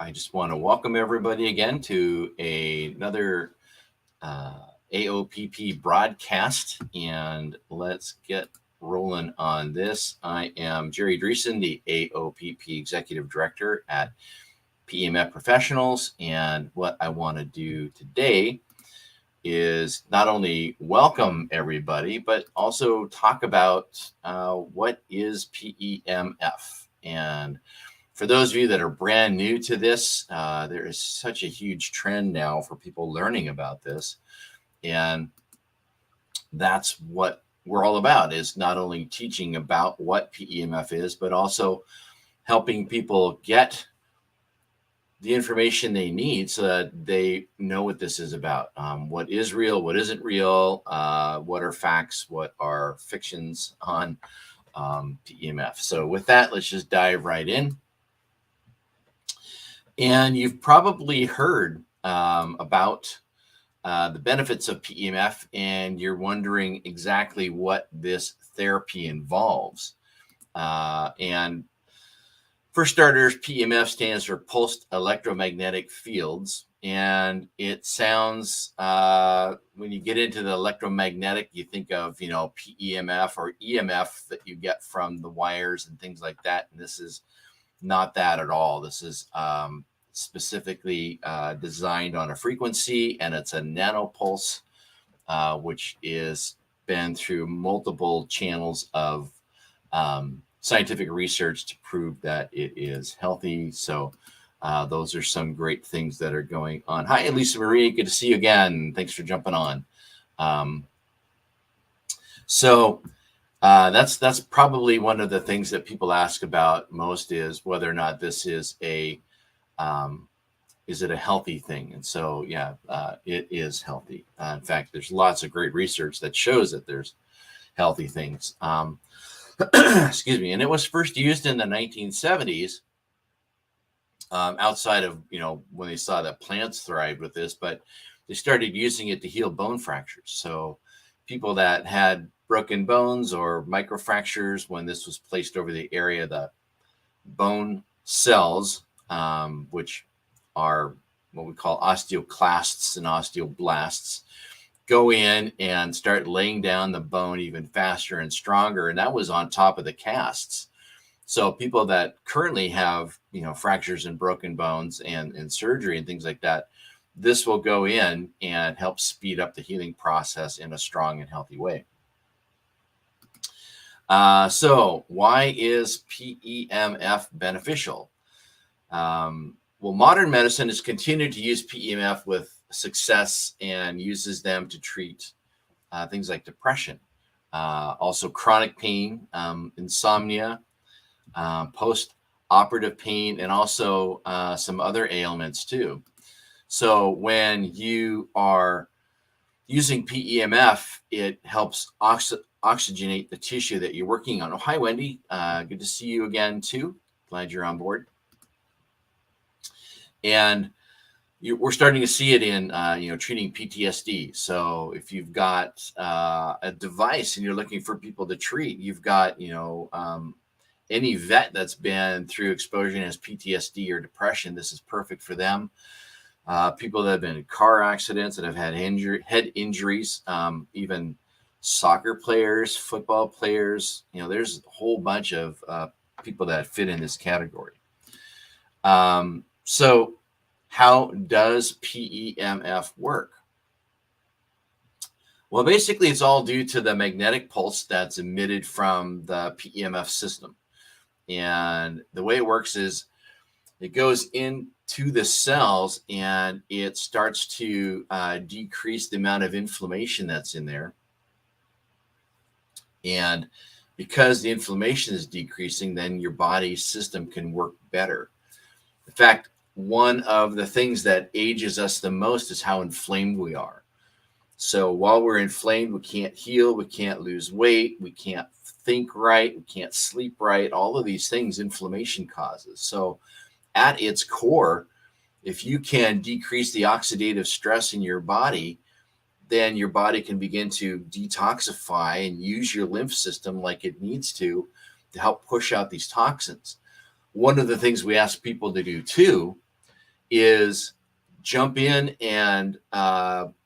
I just want to welcome everybody again to another AOPP broadcast, and let's get rolling on this. I am Jerry Dreessen, the AOPP Executive Director at PEMF Professionals, and what I want to do today is not only welcome everybody, but also talk about what is PEMF. And for those of you that are brand new to this, there is such a huge trend now for people learning about this. And that's what we're all about, is not only teaching about what PEMF is, but also helping people get the information they need so that they know what this is about. What is real, what isn't real, what are facts, what are fictions on PEMF. So with that, let's just dive right in. And you've probably heard about the benefits of PEMF, and you're wondering exactly what this therapy involves. And for starters, PEMF stands for pulsed electromagnetic fields. And it sounds, when you get into the electromagnetic, you think of, PEMF or EMF that you get from the wires and things like that. And this is not that at all. This is specifically designed on a frequency, and it's a nanopulse, which is been through multiple channels of scientific research to prove that it is healthy. So those are some great things that are going on. Hi, Lisa Marie. Good to see you again. Thanks for jumping on. That's probably one of the things that people ask about most, is whether or not this is is it a healthy thing? And so, it is healthy. In fact, there's lots of great research that shows that there's healthy things. Excuse me. And it was first used in the 1970s, outside of, when they saw that plants thrived with this, but they started using it to heal bone fractures. So people that had broken bones or microfractures, when this was placed over the area, the bone cells, which are what we call osteoclasts and osteoblasts, go in and start laying down the bone even faster and stronger. And that was on top of the casts. So people that currently have, fractures and broken bones and surgery and things like that, this will go in and help speed up the healing process in a strong and healthy way. So why is PEMF beneficial? Well, modern medicine has continued to use PEMF with success and uses them to treat things like depression, also chronic pain, insomnia, post-operative pain, and also some other ailments too. So when you are using PEMF, it helps oxygenate the tissue that you're working on. Oh, hi, Wendy. Good to see you again too. Glad you're on board. And we're starting to see it in, treating PTSD. So if you've got a device and you're looking for people to treat, you've got, any vet that's been through exposure and has PTSD or depression, this is perfect for them. People that have been in car accidents, that have had head injuries, even soccer players, football players, there's a whole bunch of people that fit in this category. So how does PEMF work? Well, basically, it's all due to the magnetic pulse that's emitted from the PEMF system. And the way it works is it goes into the cells and it starts to decrease the amount of inflammation that's in there. And because the inflammation is decreasing, then your body's system can work better. In fact, one of the things that ages us the most is how inflamed we are. So while we're inflamed, we can't heal, we can't lose weight, we can't think right, we can't sleep right. All of these things inflammation causes. So at its core, if you can decrease the oxidative stress in your body, then your body can begin to detoxify and use your lymph system like it needs to help push out these toxins. One of the things we ask people to do too is jump in and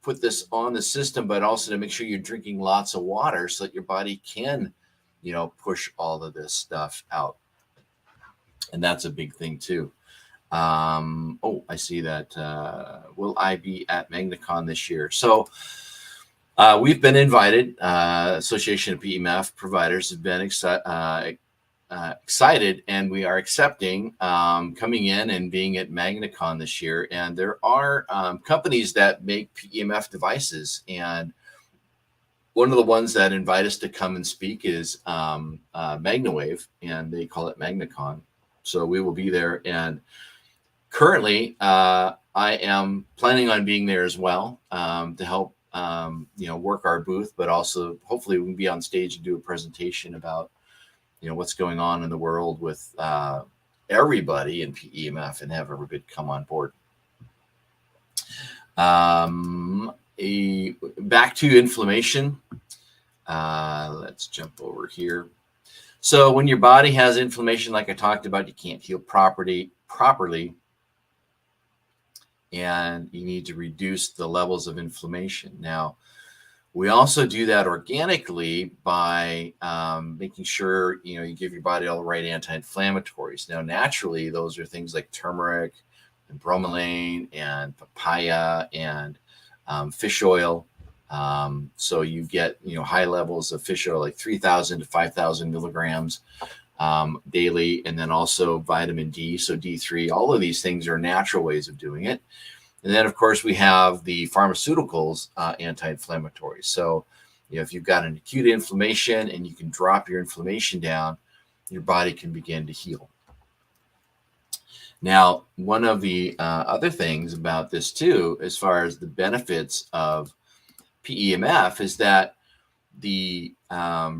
put this on the system, but also to make sure you're drinking lots of water so that your body can, push all of this stuff out. And that's a big thing too. Oh, I see that. Will I be at MagnaCon this year? So we've been invited. Association of PEMF providers have been excited, and we are accepting coming in and being at MagnaCon this year. And there are companies that make PEMF devices, and one of the ones that invite us to come and speak is MagnaWave, and they call it MagnaCon. So we will be there, and currently I am planning on being there as well to help work our booth, but also hopefully we can be on stage and do a presentation about what's going on in the world with everybody in PEMF and have everybody come on board. Back to inflammation. Let's jump over here. So when your body has inflammation, like I talked about, you can't heal properly, and you need to reduce the levels of inflammation. Now, we also do that organically by making sure you give your body all the right anti-inflammatories. Now, naturally, those are things like turmeric and bromelain and papaya and fish oil. So you get high levels of fish oil, like 3,000 to 5,000 milligrams daily, and then also vitamin D, so D3. All of these things are natural ways of doing it. And then, of course, we have the pharmaceuticals, anti-inflammatories. So, if you've got an acute inflammation and you can drop your inflammation down, your body can begin to heal. Now, one of the other things about this too, as far as the benefits of PEMF, is that the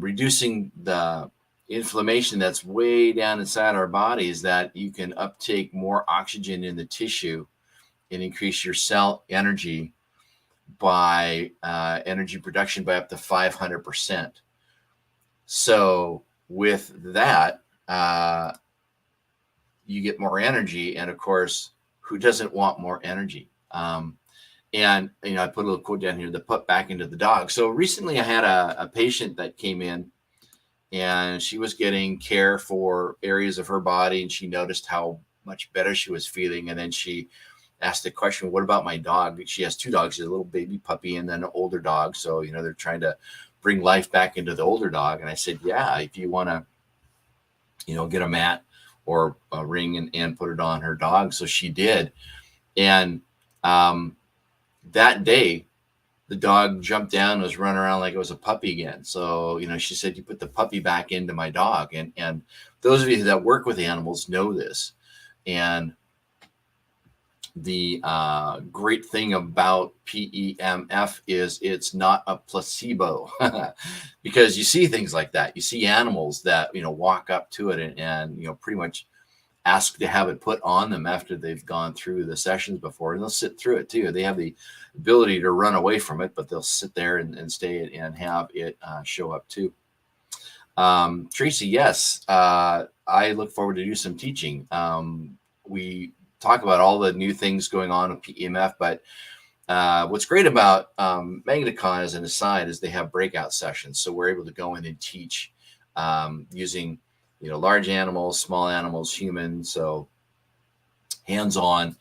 reducing the inflammation that's way down inside our body is that you can uptake more oxygen in the tissue and increase your cell energy by energy production by up to 500%. So with that, you get more energy, and of course, who doesn't want more energy? And I put a little quote down here to put back into the dog. So recently I had a patient that came in, and she was getting care for areas of her body, and she noticed how much better she was feeling. And then she asked the question, what about my dog? She has two dogs, a little baby puppy and then an older dog. So, they're trying to bring life back into the older dog. And I said, yeah, if you want to, get a mat or a ring and put it on her dog. So she did. And that day, the dog jumped down and was running around like it was a puppy again. So, she said, you put the puppy back into my dog. And those of you that work with animals know this. And the great thing about PEMF is it's not a placebo because you see things like that. You see animals that, walk up to it and pretty much ask to have it put on them after they've gone through the sessions before, and they'll sit through it too. They have the ability to run away from it, but they'll sit there and stay and have it show up too. Tracy, yes, I look forward to do some teaching. We talk about all the new things going on with PEMF, but what's great about MagnaCon, as an aside, is they have breakout sessions. So we're able to go in and teach using large animals, small animals, humans. So hands-on,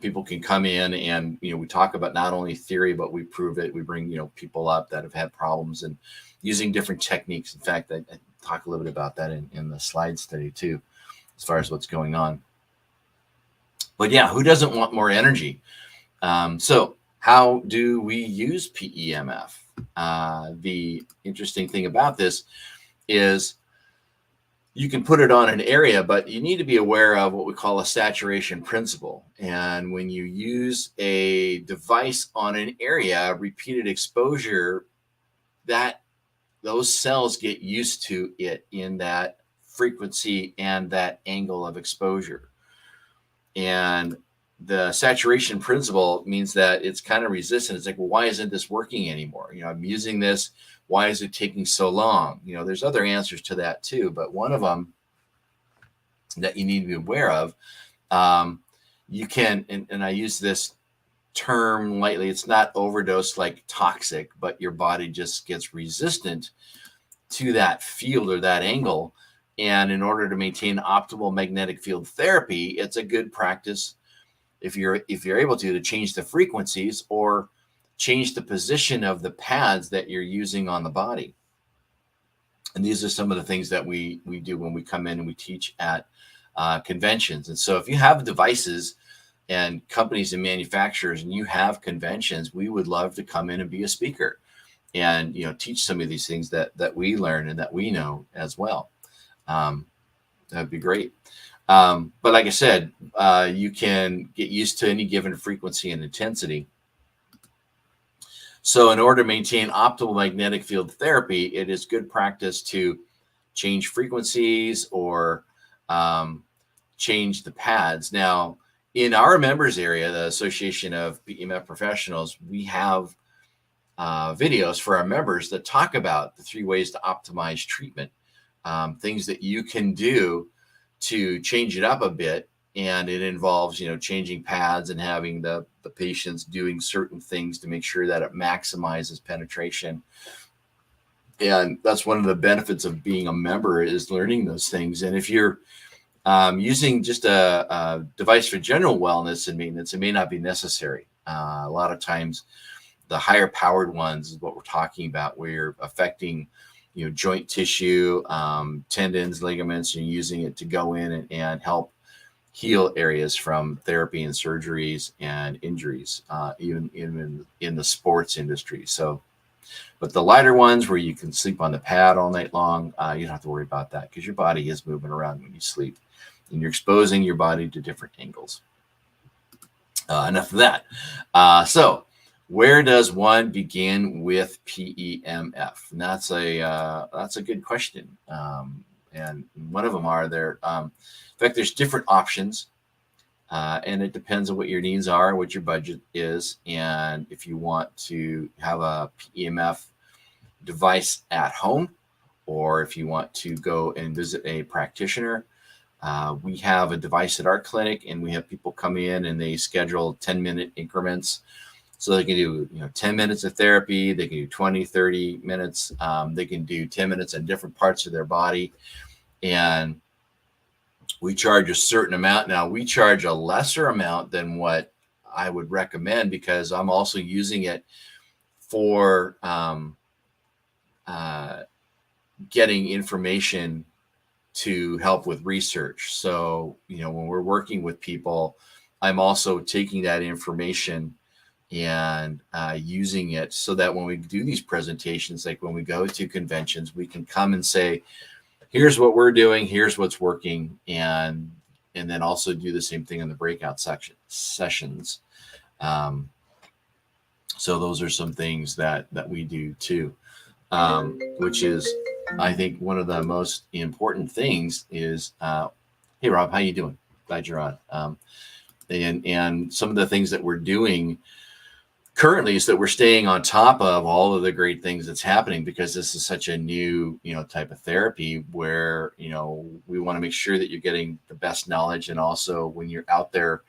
people can come in and, we talk about not only theory, but we prove it. We bring, people up that have had problems and using different techniques. In fact, I talk a little bit about that in the slide study too, as far as what's going on. But yeah, who doesn't want more energy? So how do we use PEMF? The interesting thing about this is you can put it on an area, but you need to be aware of what we call a saturation principle. And when you use a device on an area, repeated exposure, that those cells get used to it in that frequency and that angle of exposure. And the saturation principle means that it's kind of resistant. It's like, well, why isn't this working anymore? I'm using this. Why is it taking so long? There's other answers to that too, but one of them that you need to be aware of you can, and I use this term lightly, it's not overdose like toxic, but your body just gets resistant to that field or that angle. And in order to maintain optimal magnetic field therapy, it's a good practice if you're able to change the frequencies or change the position of the pads that you're using on the body. And these are some of the things that we do when we come in and we teach at conventions. And so if you have devices and companies and manufacturers and you have conventions, we would love to come in and be a speaker and teach some of these things that we learn and that we know as well. That'd be great. But like I said, you can get used to any given frequency and intensity. So in order to maintain optimal magnetic field therapy, it is good practice to change frequencies or change the pads. Now, in our members area, the Association of PEMF Professionals, we have videos for our members that talk about the 3 ways to optimize treatment, things that you can do to change it up a bit. And it involves, changing pads and having the patients doing certain things to make sure that it maximizes penetration. And that's one of the benefits of being a member, is learning those things. And if you're using just a device for general wellness and maintenance, it may not be necessary. A lot of times, the higher powered ones is what we're talking about, where you're affecting, joint tissue, tendons, ligaments. You're using it to go in and help heal areas from therapy and surgeries and injuries, even in the sports industry. So, but the lighter ones where you can sleep on the pad all night long, you don't have to worry about that, because your body is moving around when you sleep and you're exposing your body to different angles. Enough of that. So where does one begin with PEMF? And that's a good question. And one of them are there. In fact, there's different options, and it depends on what your needs are, what your budget is, and if you want to have a PEMF device at home, or if you want to go and visit a practitioner. We have a device at our clinic, and we have people come in and they schedule 10-minute increments. So they can do 10 minutes of therapy, they can do 20, 30 minutes, they can do 10 minutes on different parts of their body. And we charge a certain amount. Now, we charge a lesser amount than what I would recommend, because I'm also using it for getting information to help with research. So, when we're working with people, I'm also taking that information and using it so that when we do these presentations, like when we go to conventions, we can come and say, here's what we're doing, here's what's working, and then also do the same thing in the breakout sessions. So those are some things that we do too, which is, I think, one of the most important things is, hey Rob, how you doing? Glad you're on. And some of the things that we're doing currently is that we're staying on top of all of the great things that's happening, because this is such a new, type of therapy where, we want to make sure that you're getting the best knowledge. And also when you're out there,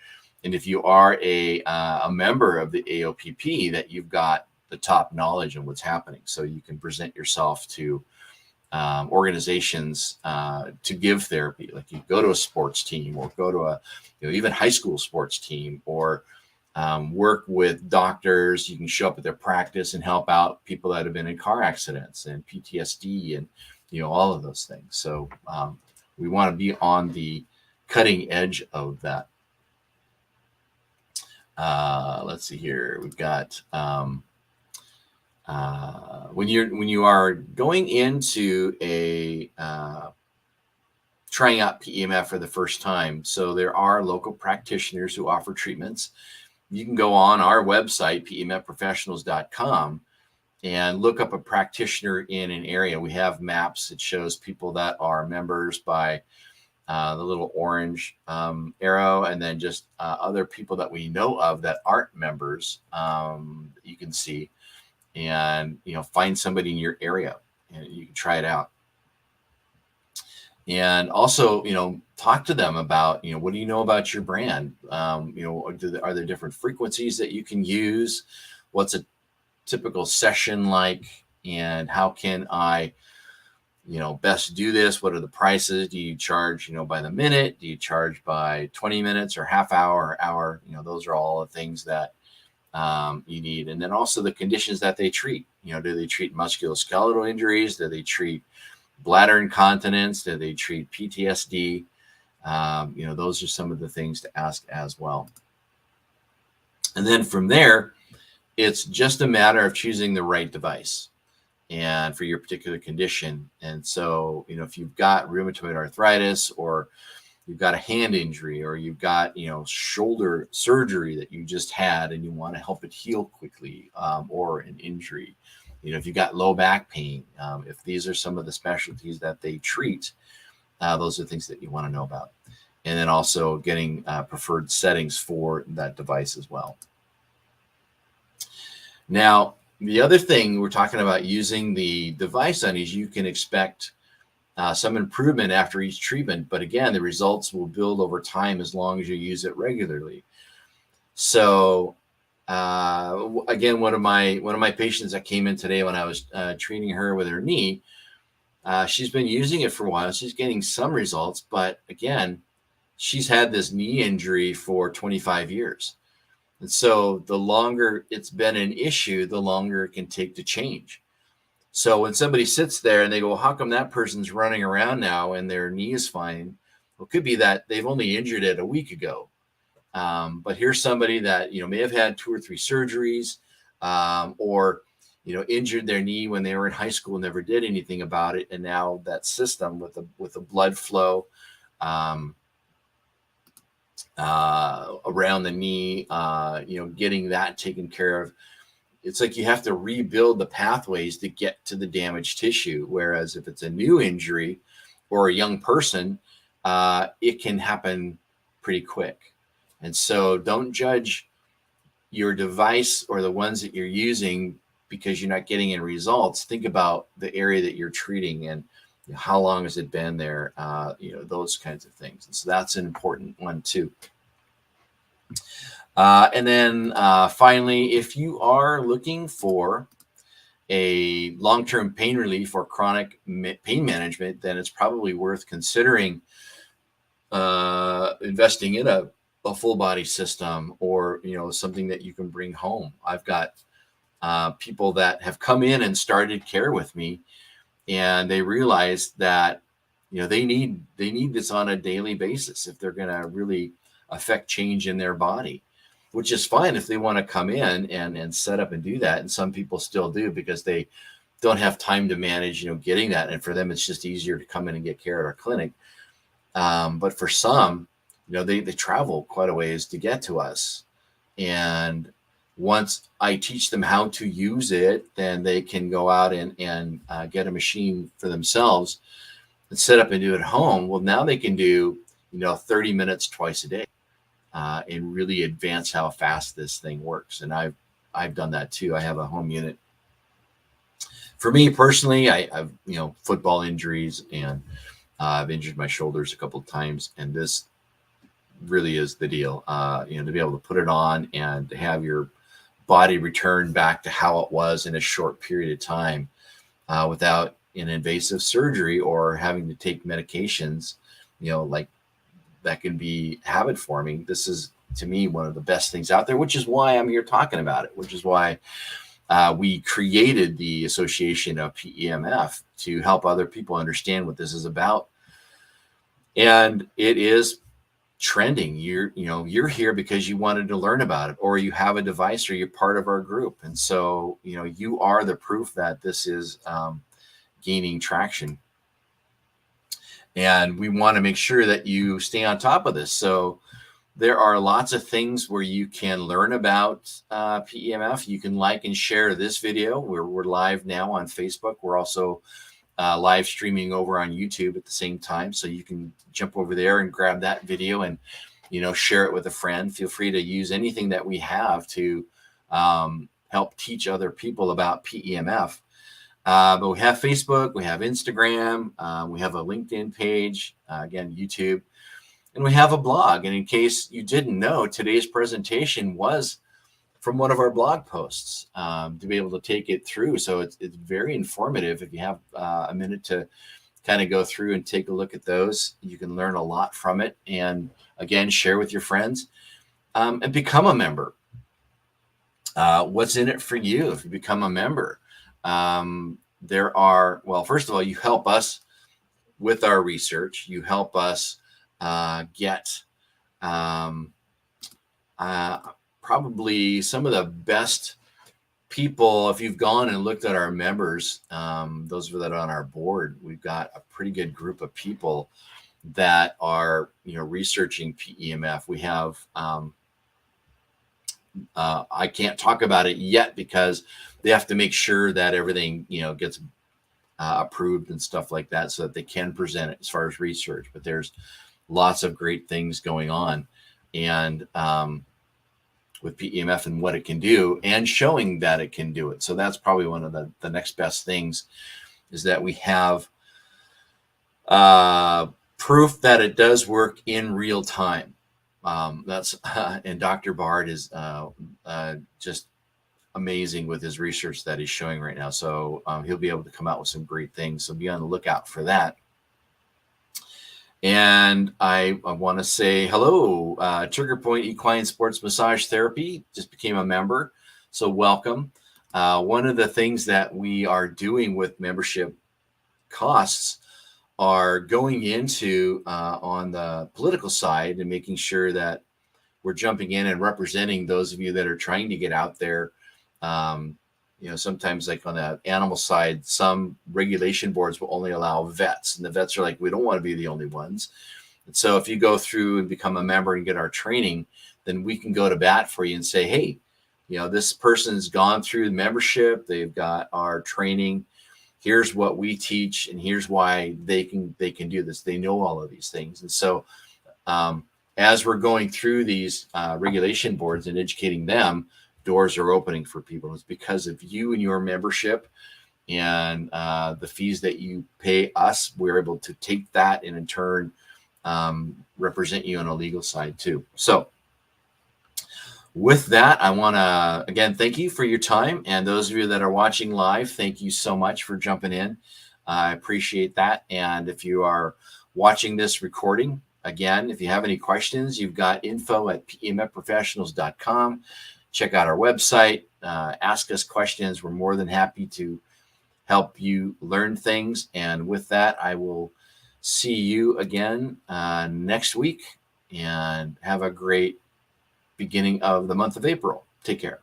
and if you are a member of the AOPP, that you've got the top knowledge of what's happening. So you can present yourself to organizations to give therapy. Like you go to a sports team, or go to a, even high school sports team, or work with doctors. You can show up at their practice and help out people that have been in car accidents and PTSD and, all of those things. So we want to be on the cutting edge of that. Let's see here. We've got when you are going into a trying out PEMF for the first time. So there are local practitioners who offer treatments. You can go on our website, PEMFprofessionals.com, and look up a practitioner in an area. We have maps that shows people that are members by the little orange arrow, and then just other people that we know of that aren't members. You can see, and find somebody in your area, and you can try it out. And also, talk to them about, what do you know about your brand? Are there different frequencies that you can use? What's a typical session like? And how can I, best do this? What are the prices? Do you charge, by the minute? Do you charge by 20 minutes or half hour or hour? Those are all the things that you need. And then also the conditions that they treat. Do they treat musculoskeletal injuries? Do they treat bladder incontinence? Do they treat PTSD? Those are some of the things to ask as well. And then from there, it's just a matter of choosing the right device and for your particular condition. And so, if you've got rheumatoid arthritis, or you've got a hand injury, or you've got, shoulder surgery that you just had and you want to help it heal quickly, or an injury, if you've got low back pain, if these are some of the specialties that they treat, those are things that you want to know about. And then also getting preferred settings for that device as well. Now, the other thing we're talking about using the device on is you can expect some improvement after each treatment, but again, the results will build over time as long as you use it regularly. So, again, one of my patients that came in today when I was treating her with her knee, she's been using it for a while. She's getting some results, but again, she's had this knee injury for 25 years. And so the longer it's been an issue, the longer it can take to change. So when somebody sits there and they go, well, how come that person's running around now and their knee is fine? Well, it could be that they've only injured it a week ago. But here's somebody that, may have had 2 or 3 surgeries, or, injured their knee when they were in high school and never did anything about it. And now that system with the blood flow, around the knee, getting that taken care of. It's like you have to rebuild the pathways to get to the damaged tissue. Whereas if it's a new injury or a young person, it can happen pretty quick. And so don't judge your device or the ones that you're using because you're not getting any results. Think about the area that you're treating and how long has it been there, those kinds of things. And so that's an important one too. And then finally, if you are looking for a long-term pain relief or chronic pain management, then it's probably worth considering investing in a full body system, or something that you can bring home. I've got people that have come in and started care with me, and they realize that they need this on a daily basis if they're going to really affect change in their body, which is fine if they want to come in and set up and do that. And some people still do because they don't have time to manage, getting that. And for them, it's just easier to come in and get care at our clinic. But for some, they travel quite a ways to get to us. And once I teach them how to use it, then they can go out and get a machine for themselves and set up and do it at home. Well, now they can do, 30 minutes twice a day, and really advance how fast this thing works. And I've done that too. I have a home unit. For me personally, I've football injuries, and I've injured my shoulders a couple of times, and this really is the deal. To be able to put it on and to have your body return back to how it was in a short period of time, without an invasive surgery or having to take medications, like that can be habit forming. This is, to me, one of the best things out there, which is why I'm here talking about it, which is why we created the Association of PEMF to help other people understand what this is about. And it is trending. You're here because you wanted to learn about it, or you have a device, or you're part of our group. And so, you are the proof that this is gaining traction. And we want to make sure that you stay on top of this. So there are lots of things where you can learn about PEMF. You can like and share this video. We're live now on Facebook. We're also live streaming over on YouTube at the same time. So you can jump over there and grab that video and, share it with a friend. Feel free to use anything that we have to help teach other people about PEMF. But we have Facebook, we have Instagram, we have a LinkedIn page, again, YouTube, and we have a blog. And in case you didn't know, today's presentation was from one of our blog posts, to be able to take it through. So it's very informative. If you have a minute to kind of go through and take a look at those, you can learn a lot from it. And again, share with your friends, and become a member. What's in it for you if you become a member? Well, first of all, you help us with our research. You help us get probably some of the best people. If you've gone and looked at our members, those that are on our board, we've got a pretty good group of people that are, researching PEMF. We have, I can't talk about it yet because they have to make sure that everything, gets approved and stuff like that so that they can present it as far as research. But there's lots of great things going on. And, with PEMF and what it can do and showing that it can do it. So that's probably one of the next best things, is that we have proof that it does work in real time. And Dr. Bard is just amazing with his research that he's showing right now. So he'll be able to come out with some great things. So be on the lookout for that. And I want to say hello. Trigger Point Equine Sports Massage Therapy just became a member. So welcome. One of the things that we are doing with membership costs are going into on the political side and making sure that we're jumping in and representing those of you that are trying to get out there. Sometimes like on the animal side, some regulation boards will only allow vets, and the vets are like, we don't want to be the only ones. And so if you go through and become a member and get our training, then we can go to bat for you and say, hey, this person's gone through the membership. They've got our training. Here's what we teach, and here's why they can do this. They know all of these things. And so as we're going through these regulation boards and educating them, doors are opening for people. It's because of you and your membership and the fees that you pay us. We're able to take that and in turn represent you on a legal side too. So with that, I want to again thank you for your time, and those of you that are watching live, thank you so much for jumping in. I appreciate that. And if you are watching this recording, again, if you have any questions, you've got info@pemfprofessionals.com. Check out our website, ask us questions. We're more than happy to help you learn things. And with that, I will see you again next week, and have a great beginning of the month of April. Take care.